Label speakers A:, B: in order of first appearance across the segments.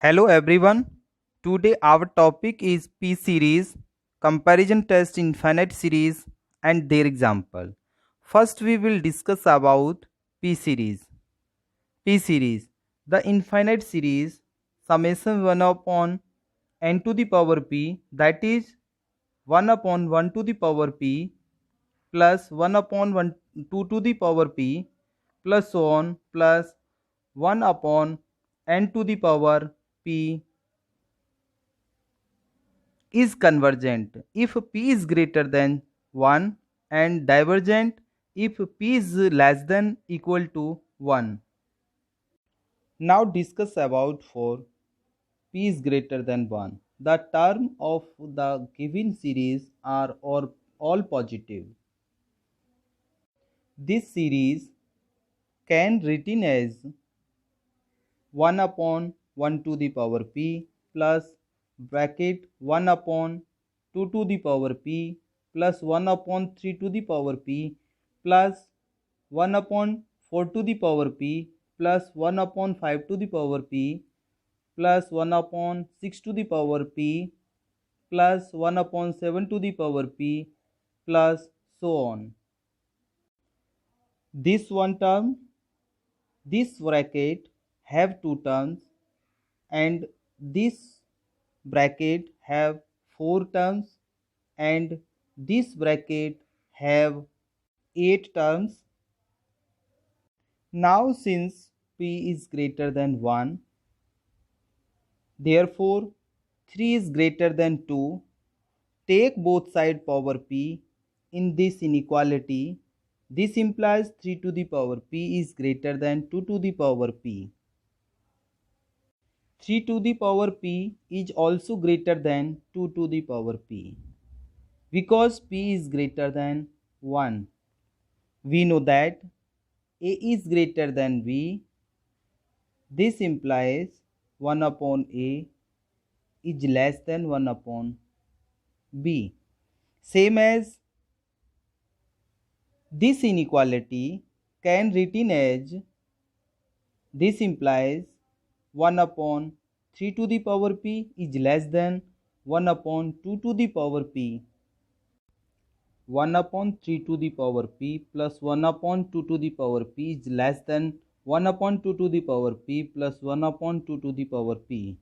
A: Hello everyone. Today our topic is P series, comparison test infinite series and their example. First we will discuss about P series. P series, the infinite series summation 1 upon n to the power p, that is 1 upon 1 to the power p plus 1 upon 1 2 to the power p plus so on plus 1 upon n to the power p is convergent if p is greater than 1 and divergent if p is less than equal to 1. Now discuss about for p is greater than 1. The term of the given series are all positive. This series can written as 1 upon 1 to the power p plus bracket 1 upon 2 to the power p plus 1 upon 3 to the power p plus 1 upon 4 to the power p plus 1 upon 5 to the power p plus 1 upon 6 to the power p plus 1 upon 7 to the power p plus so on. This one term, this bracket have two terms and this bracket have four terms and this bracket have eight terms. Now since p is greater than 1, therefore 3 is greater than 2, take both side power p in this inequality. This implies 3 to the power p is greater than 2 to the power p. 3 to the power p is also greater than 2 to the power p. Because p is greater than 1, we know that a is greater than b. This implies 1 upon a is less than 1 upon b. Same as this inequality can written as, this implies 1 upon 3 to the power p is less than 1 upon 2 to the power p. 1 upon 3 to the power p plus 1 upon 2 to the power p is less than 1 upon 2 to the power p plus 1 upon 2 to the power p.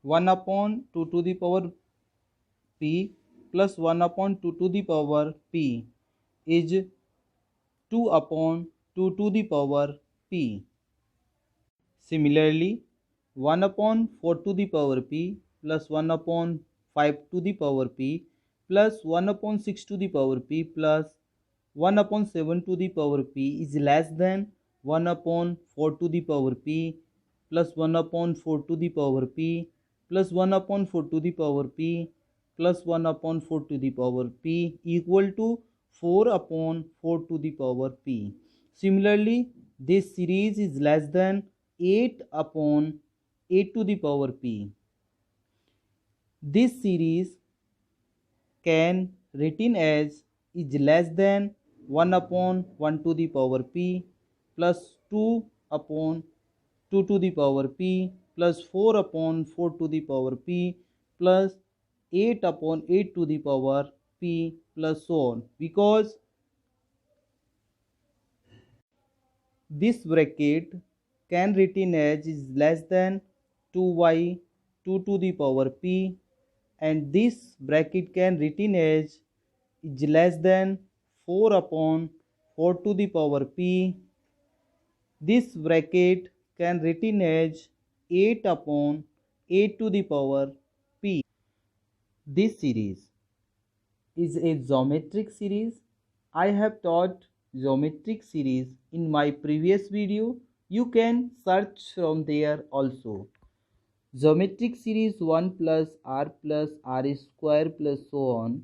A: 1 upon 2 to the power p plus 1 upon 2 to the power p is 2 upon 2 to the power p. Similarly, 1 upon 4 to the power p plus 1 upon 5 to the power p plus 1 upon 6 to the power p plus 1 upon 7 to the power p is less than 1 upon 4 to the power p plus 1 upon 4 to the power p plus 1 upon 4 to the power p plus 1 upon 4 to the power p equal to 4 upon 4 to the power p. Similarly, this series is less than 8 upon 8 to the power p. This series can written as is less than 1 upon 1 to the power p plus 2 upon 2 to the power p plus 4 upon 4 to the power p plus 8 upon 8 to the power p plus so on, because this bracket can written as is less than 2y 2 to the power p and this bracket can written as is less than 4 upon 4 to the power p. This bracket can written as 8 upon 8 to the power p. This series is a geometric series. I have taught geometric series in my previous video. You can search from there also. Geometric series 1 plus r square plus so on,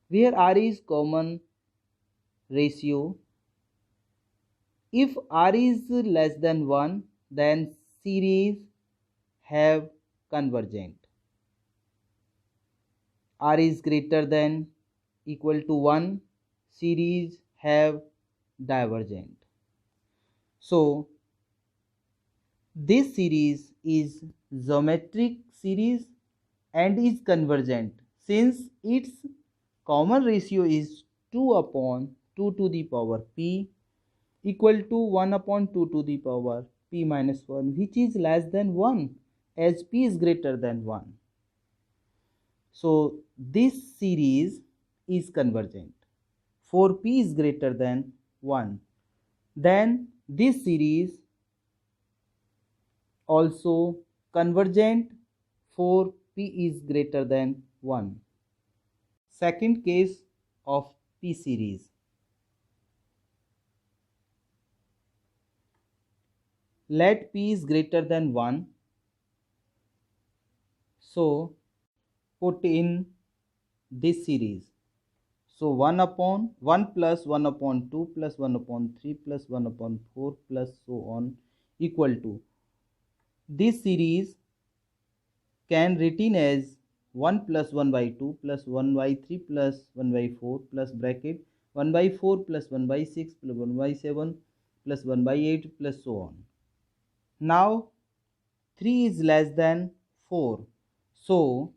A: where r is common ratio. If r is less than 1, then series have convergent. R is greater than equal to 1, series have divergent. So This series is geometric series and is convergent since its common ratio is 2 upon 2 to the power p equal to 1 upon 2 to the power p minus 1, which is less than 1 as p is greater than 1. So this series is convergent for p is greater than 1. Then this series also convergent for p is greater than 1. Second case of p series. Let p is greater than 1. So put in this series. So 1 upon 1 plus 1 upon 2 plus 1 upon 3 plus 1 upon 4 plus so on equal to. This series can written as 1 plus 1 by 2 plus 1 by 3 plus 1 by 4 plus bracket 1 by 4 plus 1 by 6 plus 1 by 7 plus 1 by 8 plus so on. Now 3 is less than 4. So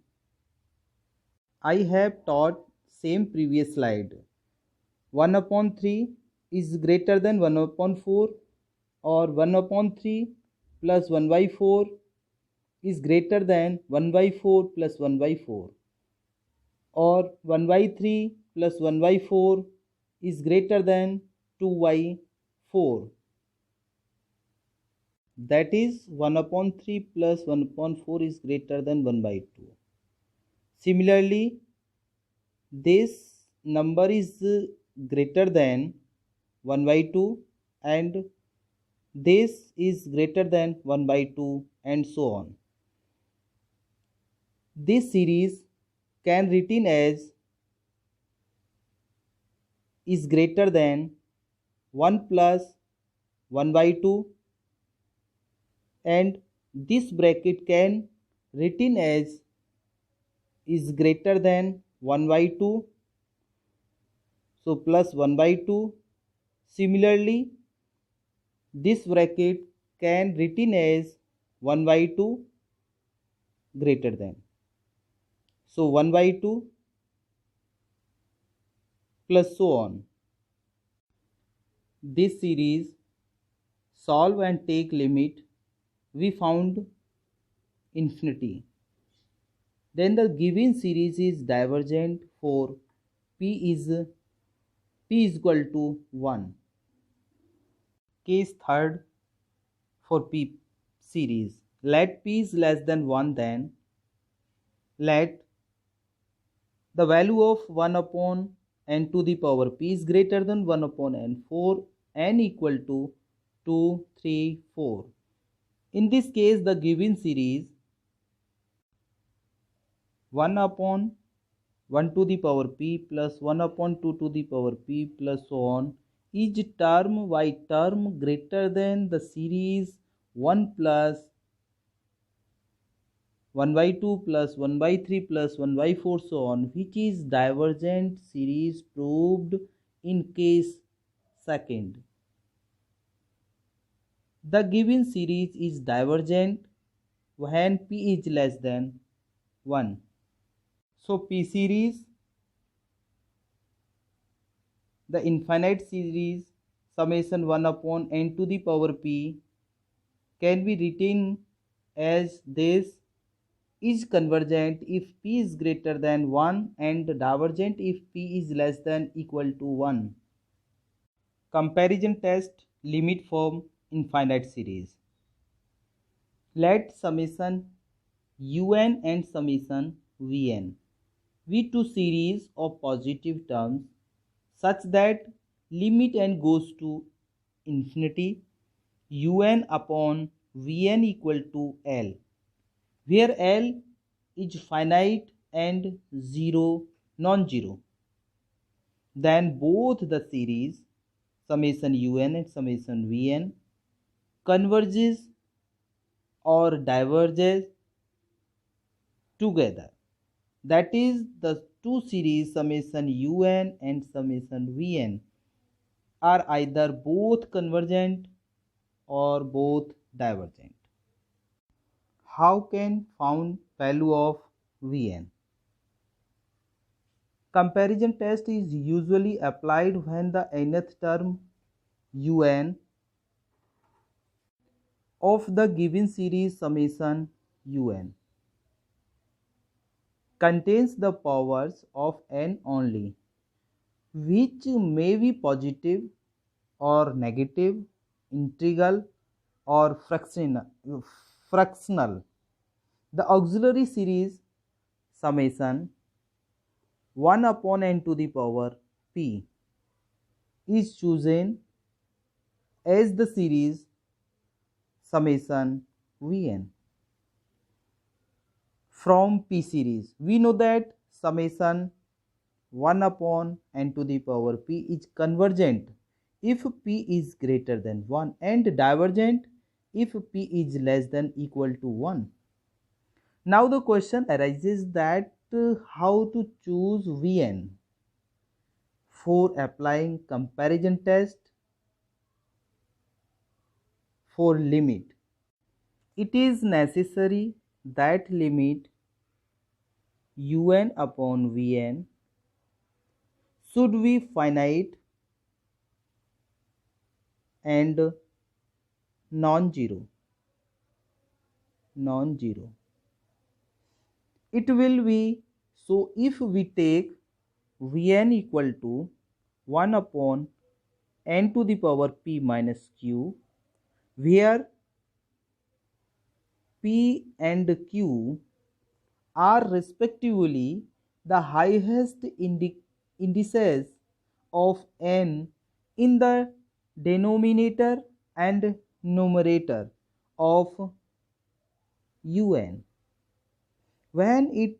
A: I have taught same previous slide. 1 upon 3 is greater than 1 upon 4, or 1 upon 3 plus 1 by 4 is greater than 1 by 4 plus 1 by 4, or 1 by 3 plus 1 by 4 is greater than 2 by 4. That is 1 upon 3 plus 1 upon 4 is greater than 1 by 2. Similarly, this number is greater than 1 by 2 and this is greater than 1 by 2 and so on. This series can written as is greater than 1 plus 1 by 2, and this bracket can written as is greater than 1 by 2, so plus 1 by 2. Similarly, this bracket can written as 1 by 2 greater than, so 1 by 2 plus so on. This series solve and take limit, we found infinity. Then the given series is divergent for p is equal to 1. Case third for p series. Let p is less than 1, then let the value of 1 upon n to the power p is greater than 1 upon n for n equal to 2, 3, 4. In this case, the given series 1 upon 1 to the power p plus 1 upon 2 to the power p plus so on is term by term greater than the series 1 plus 1 by 2 plus 1 by 3 plus 1 by 4 so on, which is divergent series proved in case second. The given series is divergent when p is less than 1. So p series, the infinite series summation 1 upon n to the power p can be written as this is convergent if p is greater than 1 and divergent if p is less than equal to 1. Comparison test limit form infinite series. Let summation un and summation vn be two series of positive terms such that limit n goes to infinity, un upon vn equal to L, where L is finite and 0 non-zero. Then both the series summation un and summation vn converges or diverges together. That is, the two series summation un and summation vn are either both convergent or both divergent. How can found value of Vn? Comparison test is usually applied when the nth term Un of the given series summation Un contains the powers of n only, which may be positive or negative, integral or fractional. The auxiliary series summation 1 upon n to the power p is chosen as the series summation Vn from P series. We know that summation 1 upon n to the power p is convergent if p is greater than 1 and divergent if p is less than equal to 1. Now the question arises that how to choose Vn for applying comparison test for limit. It is necessary that limit Un upon Vn should be finite and non-zero. It will be so if we take Vn equal to 1 upon n to the power p minus q, where p and q are respectively the highest indices of n in the denominator and numerator of Un. When it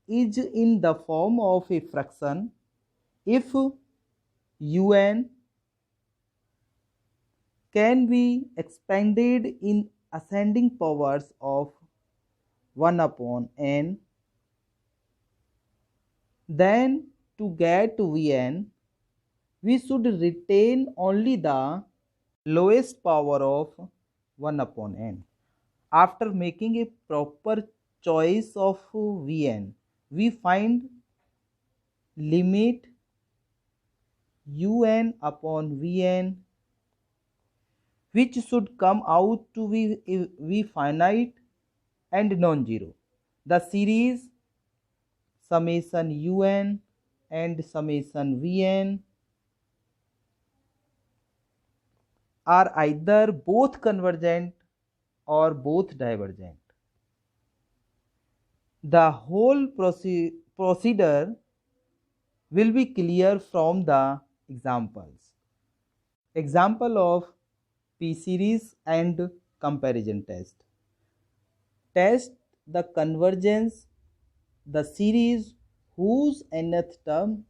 A: is in the form of a fraction, if Un can be expanded in ascending powers of 1 upon n, then to get Vn, we should retain only the lowest power of 1 upon n. After making a proper choice of Vn, we find limit Un upon Vn, which should come out to be finite and non-zero. The series summation Un and summation Vn are either both convergent or both divergent. The whole procedure will be clear from the examples. Example of P series and comparison test. Test the convergence the series whose nth term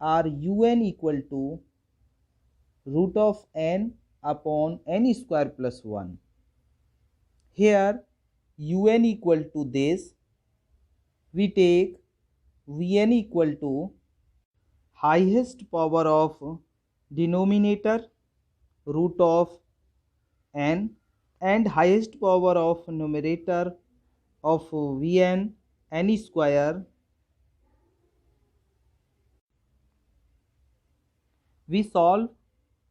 A: are Un equal to root of n upon n square plus 1. Here Un equal to this, we take Vn equal to highest power of denominator root of n and highest power of numerator of Vn n square. We solve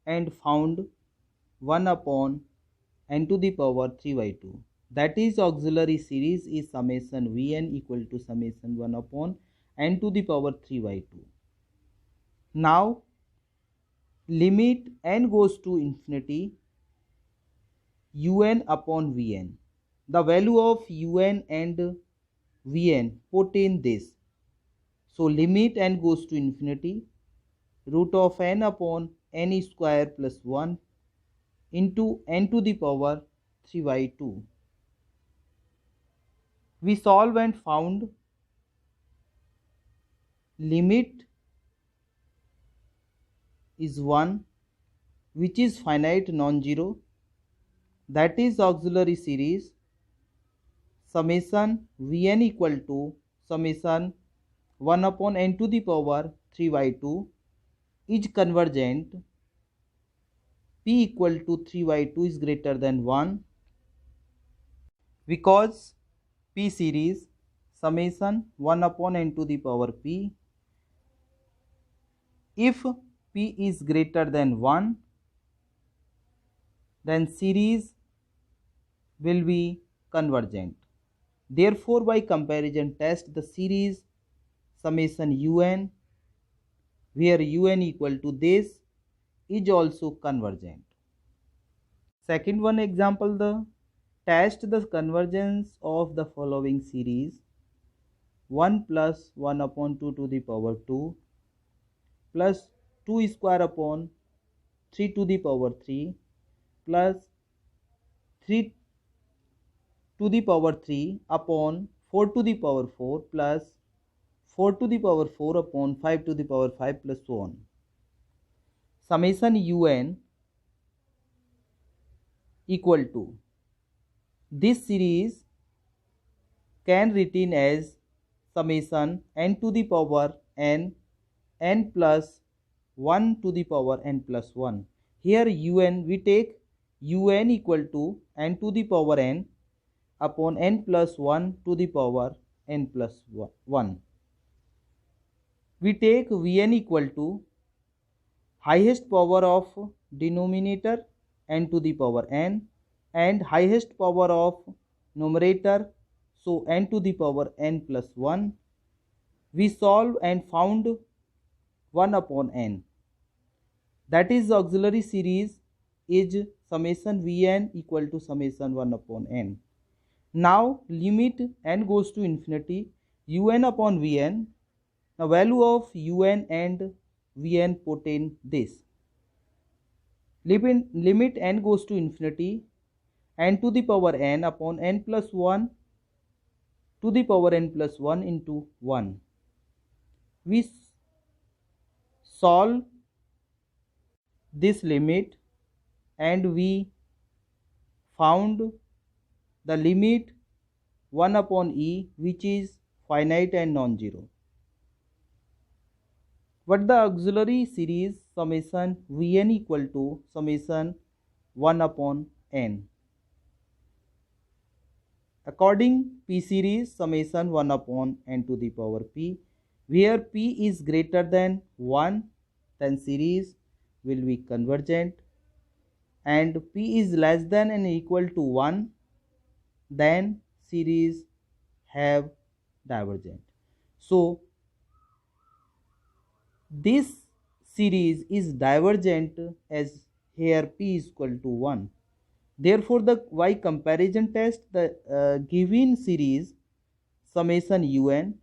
A: and found 1 upon n to the power 3 by 2. That is auxiliary series is summation Vn equal to summation 1 upon n to the power 3 by 2. Now limit n goes to infinity Un upon Vn. The value of Un and Vn put in this. So limit n goes to infinity root of n upon n square plus 1 into n to the power 3 by 2. We solve and found limit is 1, which is finite non-zero. That is auxiliary series summation Vn equal to summation 1 upon n to the power 3 by 2 is convergent. P equal to 3 by 2 is greater than 1. because P series summation 1 upon n to the power P, if P is greater than 1, then series will be convergent. Therefore, by comparison test, the series summation un, where un equal to this, is also convergent. Second one example, the test the convergence of the following series: 1 plus 1 upon 2 to the power 2 plus 2 square upon 3 to the power 3 plus 3 to the power 3 upon 4 to the power 4 plus 4 to the power 4 upon 5 to the power 5 plus so on. Summation un equal to, this series can written as summation n to the power n, n plus 1 to the power n plus 1. Here un, we take un equal to n to the power n upon n plus 1 to the power n plus 1. We take Vn equal to highest power of denominator n to the power n and highest power of numerator, so n to the power n plus 1. We solve and found 1 upon n. That is, the auxiliary series is summation Vn equal to summation 1 upon n. Now limit n goes to infinity, un upon Vn. The value of un and Vn put in this. Limit n goes to infinity, n to the power n upon n plus 1 to the power n plus 1 into 1. We solve this limit and we found the limit 1 upon e, which is finite and non-zero. But the auxiliary series summation Vn equal to summation 1 upon n. According P series summation 1 upon n to the power P, where P is greater than 1, then series will be convergent, and P is less than and equal to 1, then series have divergent. So this series is divergent as here P is equal to 1. Therefore, the by comparison test, the given series summation un,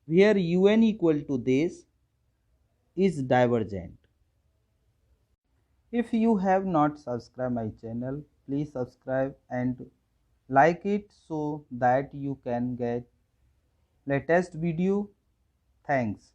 A: where un equal to this, is divergent. If you have not subscribed my channel, please subscribe and like it so that you can get latest video. Thanks.